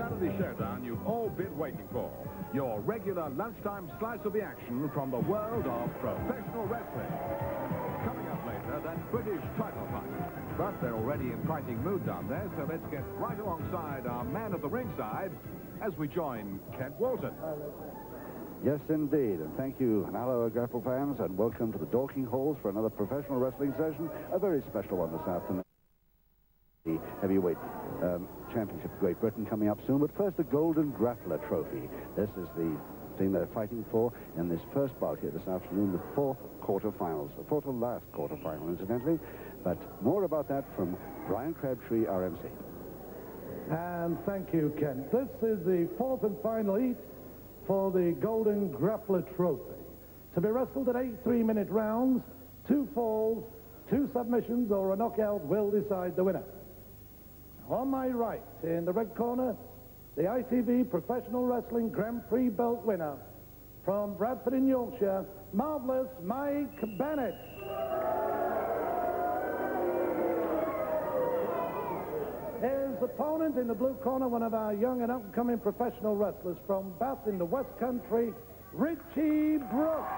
Saturday showdown you've all been waiting for. Your regular lunchtime slice of the action from the world of professional wrestling. Coming up later, that British title fight. But they're already in fighting mood down there, so let's get right alongside our man at the ringside as we join Kent Walton. Yes, indeed, and thank you, and hello, grapple fans, and welcome to the Dorking Halls for another professional wrestling session, a very special one this afternoon. The heavyweight championship of Great Britain coming up soon, but first the Golden Grappler Trophy. This is the thing they're fighting for in this first bout here this afternoon, the fourth to last quarterfinal, incidentally. But more about that from Brian Crabtree, RMC. And thank you, Ken. This is the fourth and final heat for the Golden Grappler Trophy. To be wrestled at 8 3-minute rounds, 2 falls, 2 submissions, or a knockout will decide the winner. On my right, in the red corner, the ITV Professional Wrestling Grand Prix belt winner from Bradford in Yorkshire, Marvelous Mike Bennett. His opponent in the blue corner, one of our young and up-and-coming professional wrestlers from Bath in the West Country, Richie Brooks.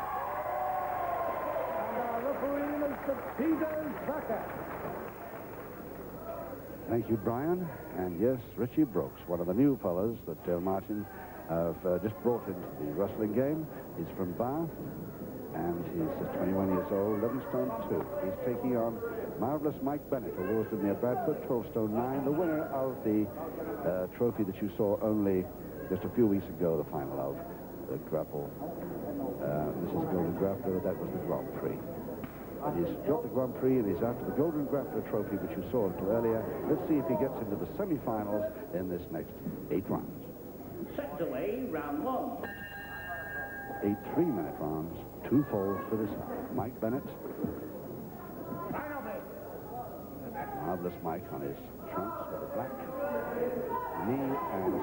And our referee is Peter Zucker. Thank you, Brian. And yes, Richie Brooks, one of the new fellas that Dale Martin have just brought into the wrestling game. He's from Bath, and he's just 21 years old, 11 stone 2. He's taking on Marvelous Mike Bennett, who was in near Bradford, 12 stone 9, the winner of the trophy that you saw only just a few weeks ago, the final of the grapple. This is Golden Grappler, that was the Grand Prix. And he's got the Grand Prix, and he's after the Golden Grappler Trophy, which you saw a little earlier. Let's see if he gets into the semi-finals in this next 8 rounds. Set away, round 1. 8 3-minute rounds, 2 falls for this Mike Bennett. Marvelous Mike on his trunks with a black knee and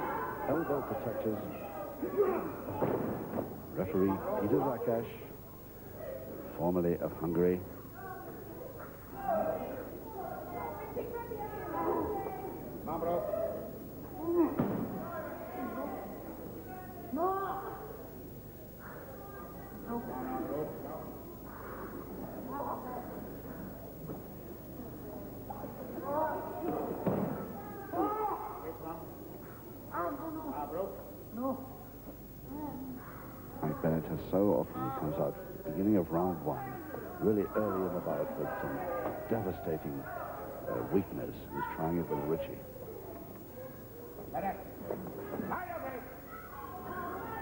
elbow protectors. Referee Peter Zakash, formerly of Hungary. Mike Bennett has so often, he comes out at the beginning of round 1, really early in the bout with some devastating weakness. He's trying it with Richie. Bennett.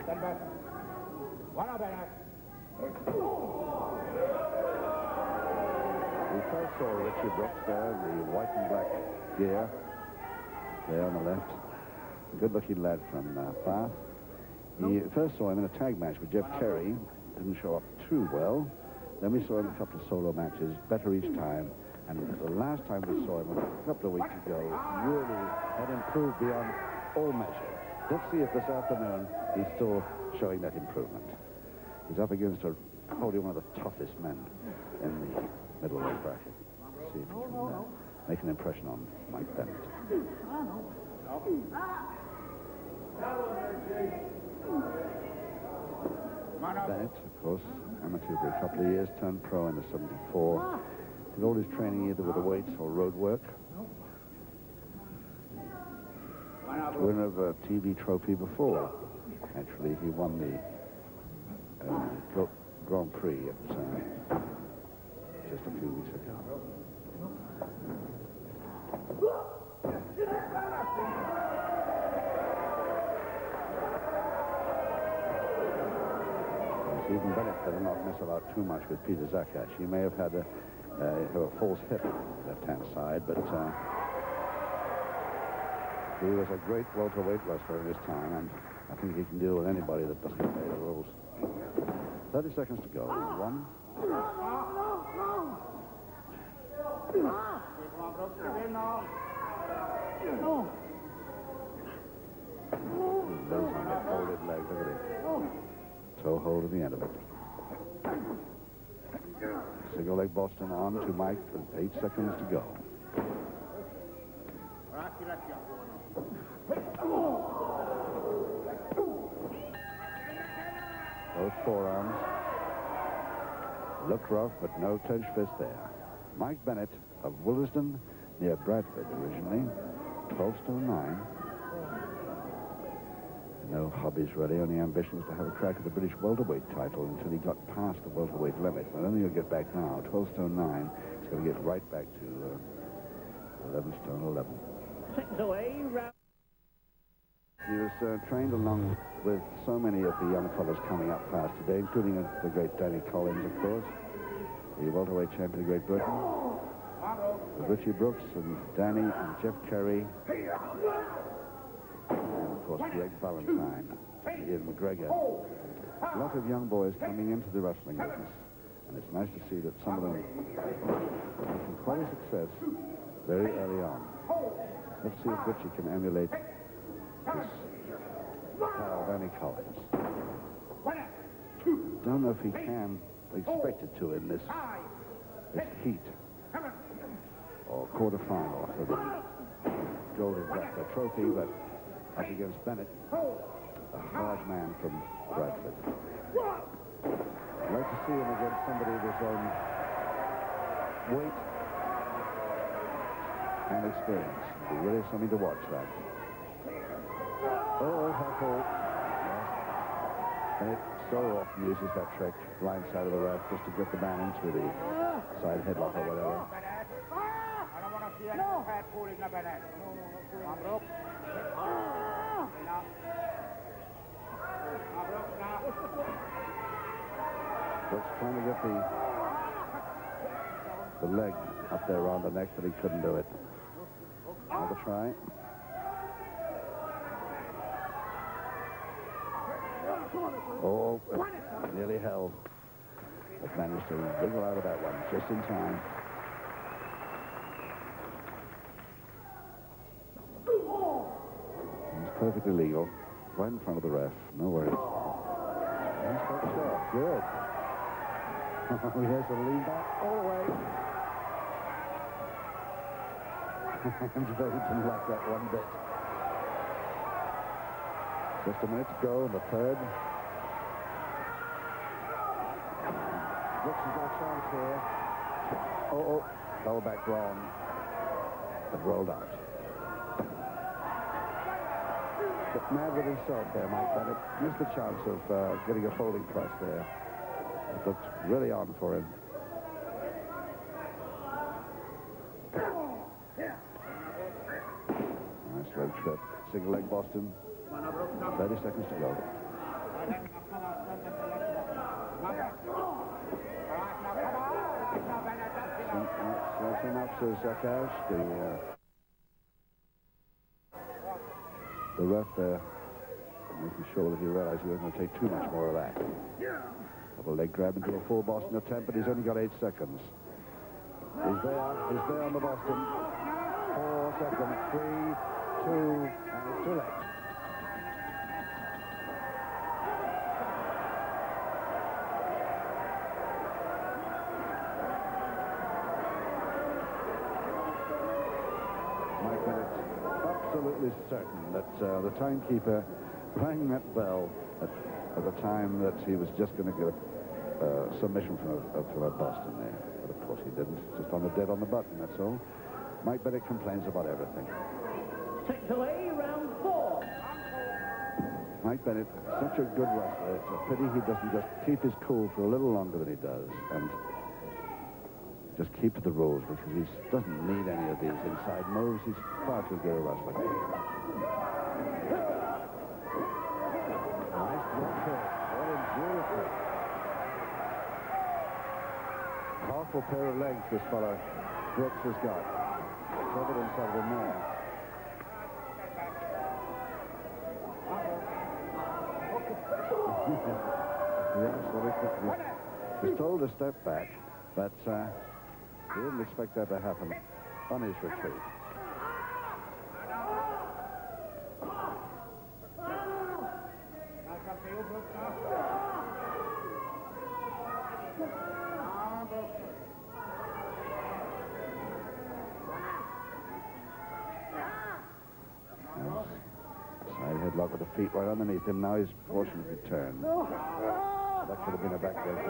Stand back. One of Bennett. We first saw Richie Brooks there in the white and black gear there on the left. Good-looking lad from Bath. He first saw him in a tag match with Jeff Terry. Didn't show up too well. Then we saw him in a couple of solo matches, better each time. And the last time we saw him a couple of weeks ago, really had improved beyond all measure. Let's see if this afternoon he's still showing that improvement. He's up against probably one of the toughest men in the middleweight bracket. Let's see if he can make an impression on Mike Bennett. Bennett, of course, amateur for a couple of years, turned pro in the 74. Did all his training either with the weights or road work. Winner of a TV trophy before. Actually, he won the Grand Prix just a few weeks ago. Even Bennett better not mess about too much with Peter Zakash. He may have had a false hip left-hand side, but he was a great welterweight wrestler in his time, and I think he can deal with anybody that doesn't obey the rules. 30 seconds to go. 1. Lays on the folded legs, look at it. Toe hold at the end of it. Single leg Boston on to Mike with 8 seconds to go. Looked rough, but no clenched fist there. Mike Bennett of Williston, near Bradford originally, 12 stone 9. No hobbies really, only ambitions to have a crack at the British welterweight title until he got past the welterweight limit. I don't think he'll get back now. 12 stone 9. He's going to get right back to 11 stone 11. 6 away, round. He was trained along with so many of the young fellows coming up fast today, including the great Danny Collins, of course, the welterweight champion of Great Britain, with Richie Brooks and Danny and Jeff Kerry, and of course Greg Valentine and Ian McGregor. A lot of young boys coming into the wrestling business, and it's nice to see that some of them are making quite a success very early on. Let's see if Richie can emulate this Danny Collins. Don't know if he can, expected to in this heat or quarterfinal for the Golden Grappler Trophy, but up against Bennett, a hard man from Bradford. I'd like to see him against somebody of his own weight and experience. It'll be really something to watch, that. Oh, Huckle. Bennett so often uses that trick, blind side of the ref, just to get the man into the side headlock or whatever. I don't want to see any bad pulling up at that. Brooks trying to get the leg up there around the neck, but he couldn't do it. Another try. Oh, nearly held. But managed to wriggle out of that one just in time. It's perfectly legal. Right in front of the ref. No worries. He's got shot. Good. He has to lean back all the way. And they didn't like that one bit. Just a minute to go in the third. Brooks has got a chance here. Oh, fell back wrong. But rolled out. But mad with himself there, Mike Bennett. Missed the chance of getting a folding press there. It looked really on for him. Nice leg trip. Single leg Boston. 30 seconds to go. Synopsis, Zakash, the ref there, making sure that he realized he wasn't going to take too much more of that. Double leg grab into a full Boston attempt, but he's only got 8 seconds. He's there on the Boston. 4 seconds, 3, 2, and it's too late. Mike Bennett absolutely certain that the timekeeper rang that bell at the time that he was just going to get a submission from a Boston there. But of course he didn't. Just on the button, that's all. Mike Bennett complains about everything. 6 away, round 4. Mike Bennett, such a good wrestler. It's a pity he doesn't just keep his cool for a little longer than he does and just keep to the rules, because he doesn't need any of these inside moves. He's far too good a wrestler. Nice block kick. What a beautiful. Powerful pair of legs this fellow Brooks has got. Evidence of them there. Yes, well, he was told to step back, but he didn't expect that to happen on his retreat. Side headlock with the feet right underneath him. Now he's fortunate to turn. That could have been a backbreaker.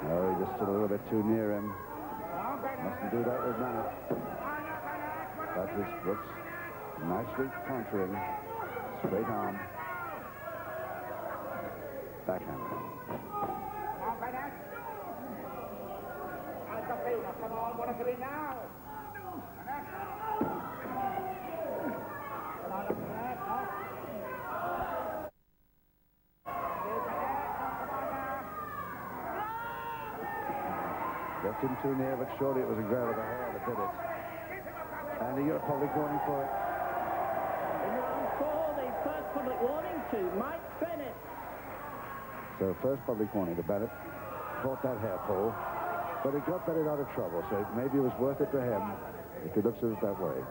Oh, he just stood a little bit too near him. Mustn't do that with Bennett. That is Brooks nicely countering. Straight arm. Backhand. Come on, what is it now? Gets him too near, but surely it was a grab of the hair that did it. And he got a public warning for it. In round 4, the first public warning to Mike Bennett. So first public warning to Bennett. Caught that hair pull. But it got Bennett out of trouble, so maybe it was worth it to him if he looks at it that way.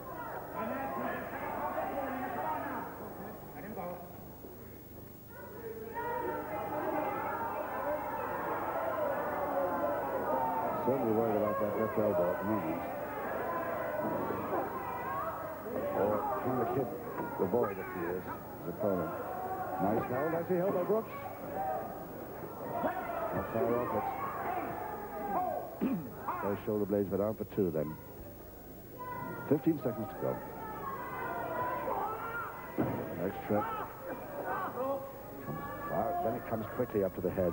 Certainly worried about that left elbow at the moment. Or trying to hit the boy that he is, his opponent. Nice hold. That's the elbow, Brooks. Not far off it. Those shoulder blades went down for 2 then. 15 seconds to go. Next trip. Bennett comes quickly up to the head.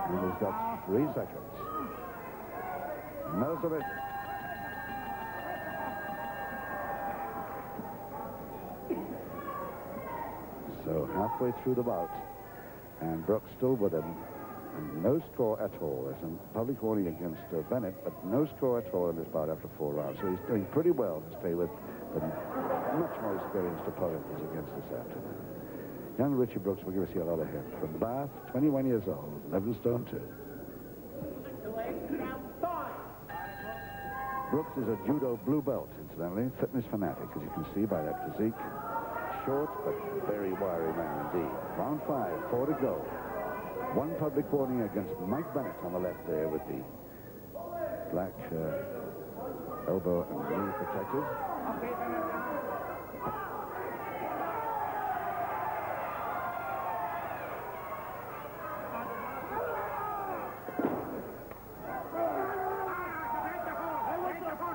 And he's got 3 seconds. Most of it. So halfway through the bout. And Brooks still with him. And no score at all. There's some public warning against Bennett, but no score at all in this bout after 4 rounds. So he's doing pretty well to stay with the much more experienced opponent he's against this afternoon. Young Richie Brooks will give us yet another hit. From Bath, 21 years old, 11 stone 2. Brooks is a judo blue belt, incidentally, fitness fanatic, as you can see by that physique. Short, but very wiry man indeed. Round 5, 4 to go. 1 public warning against Mike Bennett on the left there with the black elbow and knee protected.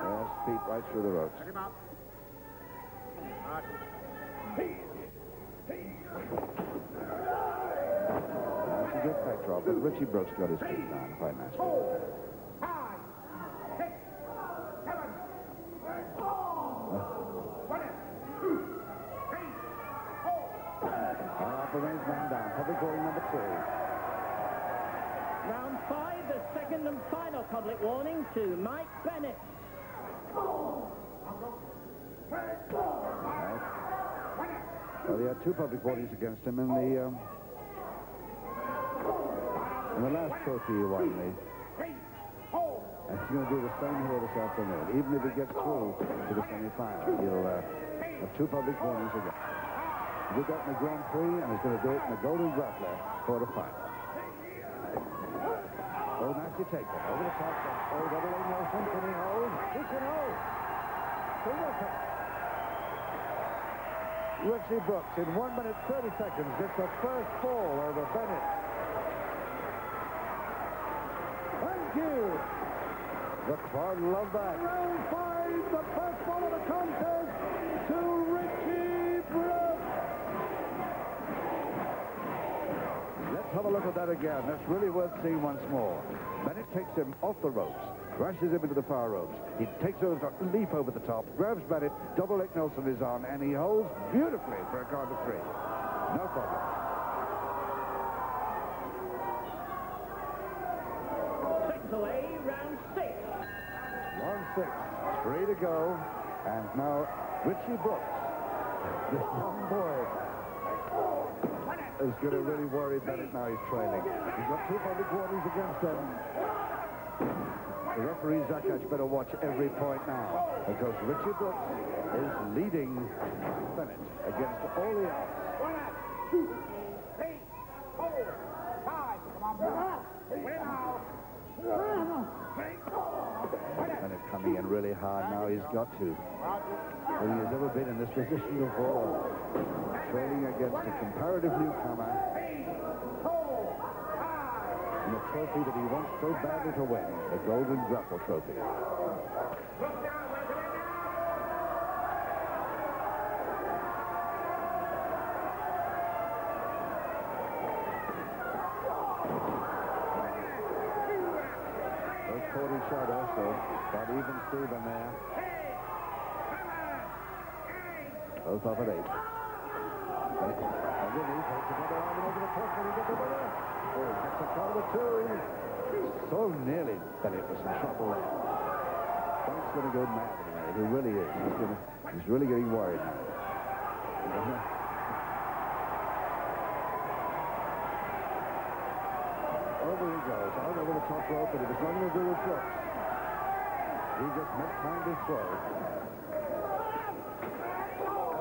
Yes, feet right through the ropes. That's a good backdrop, but Richie Brooks got his feet down quite nicely. 4, 5, 6, 7, 8. 1, 2, 3, 4. Up the range man down. Public warning number 2. Round 5, the second and final public warning to Mike Bennett. Well, he had 2 public warnings against him in the last trophy he won. And he's going to do the same here this afternoon. Even if he gets through to the semi-final, he'll have 2 public warnings again. He did that in the Grand Prix, and he's going to do it in the Golden Grappler quarterfinal. Oh, nasty takedown. Over the top. Oh, double A Nelson. Can he hold? He can hold. Richie Brooks in 1 minute 30 seconds gets the first fall over Bennett. Thank you. The crowd love that. Round 5, the first fall of the contest to Richie Brooks. Let's have a look at that again. That's really worth seeing once more. Bennett takes him off the ropes, crashes him into the far ropes. He takes over, leap over the top, grabs Bennett, double leg Nelson is on, and he holds beautifully for a count of 3. No problem. Away, round 6. Round 6, 3 to go, and now Richie Brooks, this young boy, is going to really worry Bennett now he's trailing. He's got 2 public warnings against him. The referee Zakach better watch every point now, because Richie Brooks is leading Bennett against all the odds. 1, 2, 3. Bennett coming in really hard now. He's got to. Well, he has never been in this position before. Trailing against a comparative newcomer in a trophy that he wants so badly to win, the Golden Grapple Trophy. Caught each other, so got even Steven there. Both off at 8. Underneath, takes another arm over the top, and he gets the winner. Oh, gets a cover too. So nearly Bennett was in trouble there. Bennett's going to go mad in a minute. He really is. He's really getting worried now. Over he goes, out over the top rope, but it was nothing to do with Brooks. He just mistimed his throw.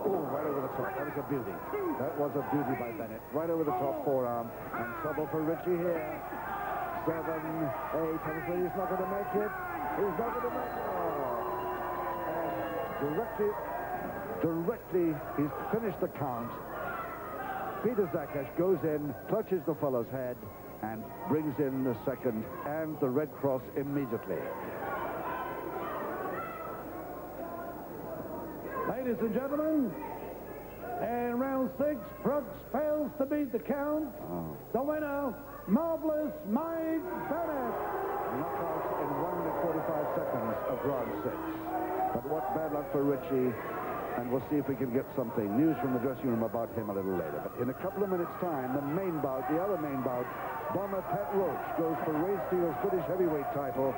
Oh, right over the top. That was a beauty. That was a beauty by Bennett. Right over the top forearm. And trouble for Richie here. 7, 8, I'm afraid he's not going to make it. He's not going to make it. Oh. And directly, he's finished the count. Peter Zakash goes in, clutches the fellow's head, and brings in the second and the Red Cross immediately. Ladies and gentlemen, in round 6, Brooks fails to beat the count. Oh. The winner, Marvelous Mike Bennett. Knockout in 1 minute 45 seconds of round 6. But what bad luck for Richie. And we'll see if we can get something. News from the dressing room about him a little later. But in a couple of minutes' time, the main bout, the other main bout, Bomber Pat Roach goes for Ray Steele's British heavyweight title.